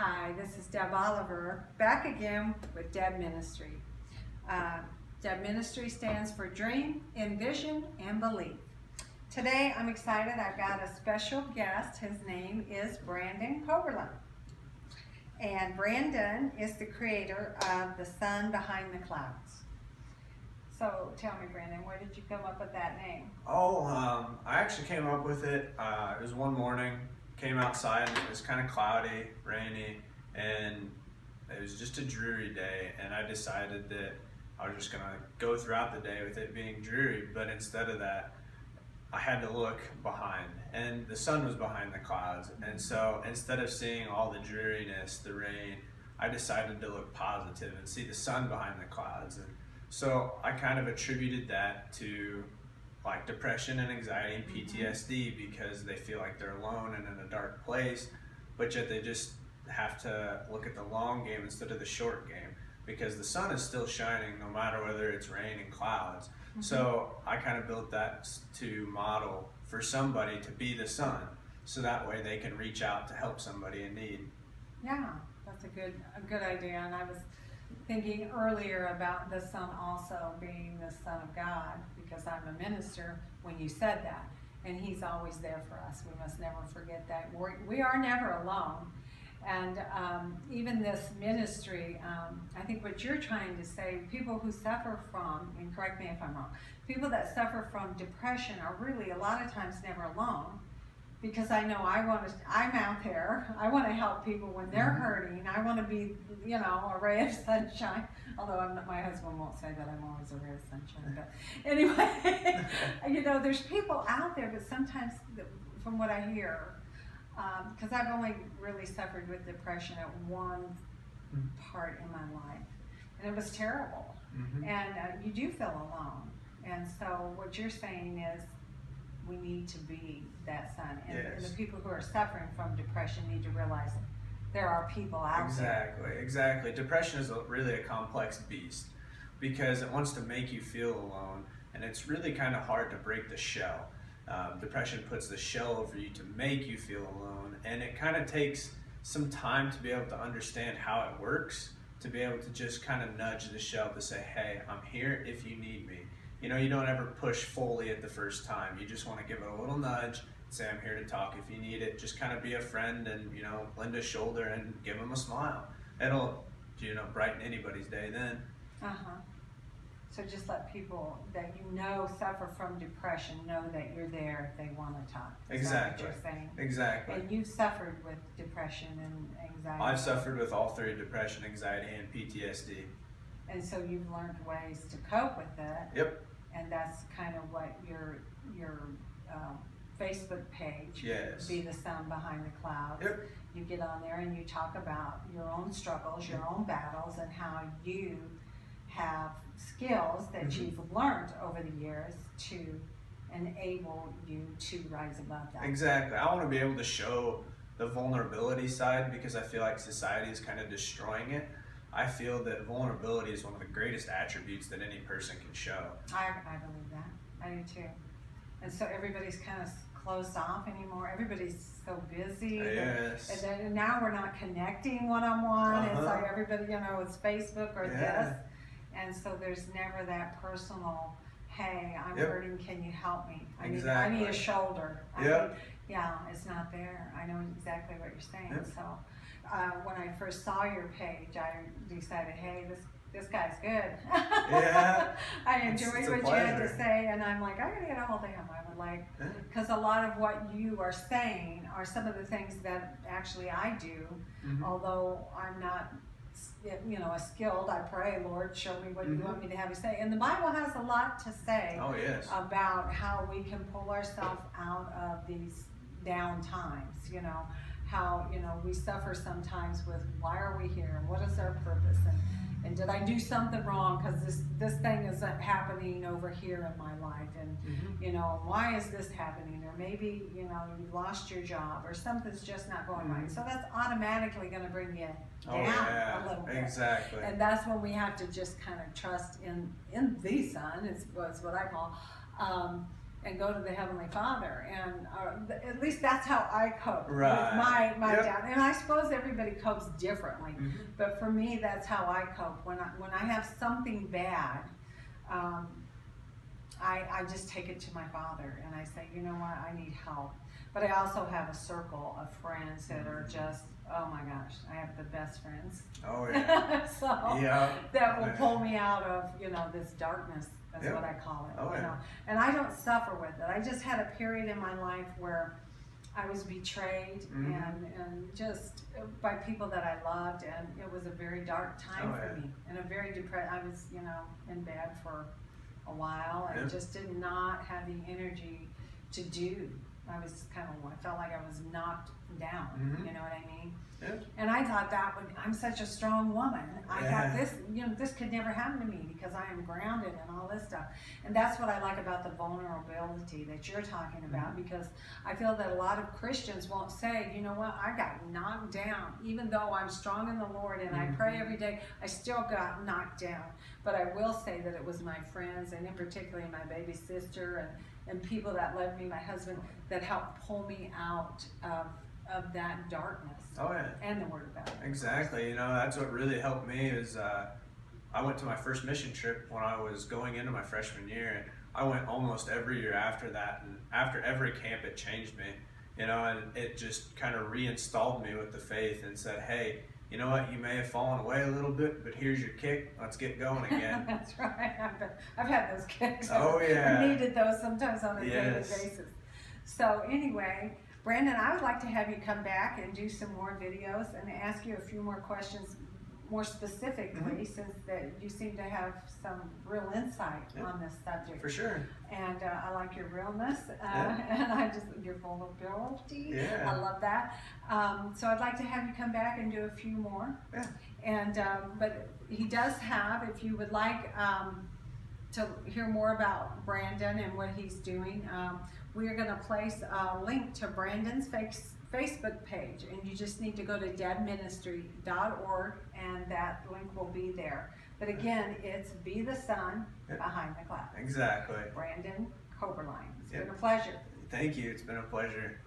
Hi, this is Deb Oliver, back again with Deb Ministry. Deb Ministry stands for Dream, Envision, and Belief. Today I'm excited. I've got a special guest. His name is Brandon Koeberlein. And Brandon is the creator of The Sun Behind the Clouds. So tell me, Brandon, where did you come up with that name? I actually came up with it. It was one morning, came outside, and it was kind of cloudy, rainy, and it was just a dreary day. And I decided that I was just going to go throughout the day with it being dreary, but instead of that, I had to look behind, and the sun was behind the clouds. And so instead of seeing all the dreariness, the rain, I decided to look positive and see the sun behind the clouds. And so I kind of attributed that to like depression and anxiety and PTSD, because they feel like they're alone and in a dark place, but yet they just have to look at the long game instead of the short game, because the sun is still shining no matter whether it's rain and clouds. So I kind of built that to model for somebody to be the sun, so that way they can reach out to help somebody in need. Yeah, that's a good idea. And I was thinking earlier about the sun also being the Son of God, because I'm a minister when you said that. And he's always there for us. We must never forget that. We are never alone. And even this ministry, I think what you're trying to say, people who suffer from, and correct me if I'm wrong, people that suffer from depression are really a lot of times never alone. Because I know I'm out there, I want to help people when they're hurting. I want to be, a ray of sunshine. Although my husband won't say that I'm always a ray of sunshine. But anyway, there's people out there, but sometimes, from what I hear, because I've only really suffered with depression at one part in my life, and it was terrible. And you do feel alone. And so what you're saying is, we need to be that sun, and the people who are suffering from depression need to realize that there are people out there. Exactly. Depression is really a complex beast, because it wants to make you feel alone, and it's really kind of hard to break the shell. Depression puts the shell over you to make you feel alone, and it kind of takes some time to be able to understand how it works, to be able to just kind of nudge the shell to say, hey, I'm here if you need me. You don't ever push fully at the first time. You just want to give it a little nudge, say, I'm here to talk if you need it. Just kind of be a friend and, lend a shoulder and give them a smile. It'll, brighten anybody's day then. So just let people that suffer from depression know that you're there if they want to talk. Exactly. Is that what you're saying? Exactly. And you've suffered with depression and anxiety. I've suffered with all three: depression, anxiety, and PTSD. And so you've learned ways to cope with it. Yep. And that's kind of what your Facebook page, Be the Sun Behind the Clouds. Yep. You get on there and you talk about your own struggles, your own battles, and how you have skills that you've learned over the years to enable you to rise above that. Exactly. I want to be able to show the vulnerability side, because I feel like society is kind of destroying it. I feel that vulnerability is one of the greatest attributes that any person can show. I believe that. I do too. And so everybody's kind of closed off anymore. Everybody's so busy. Yes. And now we're not connecting one-on-one. It's like everybody, it's Facebook or this. And so there's never that personal, hey, I'm hurting, can you help me? I need a shoulder. It's not there. I know exactly what you're saying. So when I first saw your page, I decided, hey, this guy's good. I enjoyed what you had to say, and I'm like, I gotta get a hold of him. I would like, because a lot of what you are saying are some of the things that actually I do, although I'm not a skilled. I pray, Lord, show me what you want me to have you say. And the Bible has a lot to say about how we can pull ourselves out of these down times, how, we suffer sometimes with why are we here and what is our purpose, and did I do something wrong, because this thing is happening over here in my life, and why is this happening, or maybe you lost your job or something's just not going right. So that's automatically going to bring you down a little bit. Exactly. And that's when we have to just kind of trust in the sun, was what I call, and go to the Heavenly Father. And at least that's how I cope Right. with my Yep. doubt. And I suppose everybody copes differently, Mhm. but for me, that's how I cope. When I have something bad, I just take it to my Father and I say, you know what, I need help. But I also have a circle of friends that are just, oh my gosh, I have the best friends. Oh yeah. So Yeah. that will Yeah. pull me out of, this darkness. That's Yeah. what I call it. Oh, yeah. And I don't suffer with it. I just had a period in my life where I was betrayed and just by people that I loved, and it was a very dark time for me, and a very depressed. I was, in bed for a while and just did not have the energy to do. I was I felt like I was knocked down. You know what I mean? Yeah. And I thought I'm such a strong woman. I thought this could never happen to me because I am grounded and all this stuff. And that's what I like about the vulnerability that you're talking about, because I feel that a lot of Christians won't say, you know what, I got knocked down. Even though I'm strong in the Lord and I pray every day, I still got knocked down. But I will say that it was my friends, and in particular my baby sister and people that loved me, my husband, that helped pull me out of that darkness. Oh yeah. And the Word of God. Exactly. That's what really helped me is I went to my first mission trip when I was going into my freshman year, and I went almost every year after that. And after every camp, it changed me. And it just kind of reinstalled me with the faith and said, hey, you know what? You may have fallen away a little bit, but here's your kick. Let's get going again. That's right. I've had those kicks. Oh yeah. I needed those sometimes on a daily basis. So anyway, Brandon, I would like to have you come back and do some more videos and ask you a few more questions more specifically, since that you seem to have some real insight on this subject. For sure. And I like your realness, and your vulnerability. Yeah. I love that. So I'd like to have you come back and do a few more. Yeah. And but he does have, if you would like to hear more about Brandon and what he's doing, we are going to place a link to Brandon's Facebook page, and you just need to go to deadministry.org, and that link will be there. But again, it's Be the Sun Behind the Cloud. Exactly. Brandon Koeberlein. It's been a pleasure. Thank you. It's been a pleasure.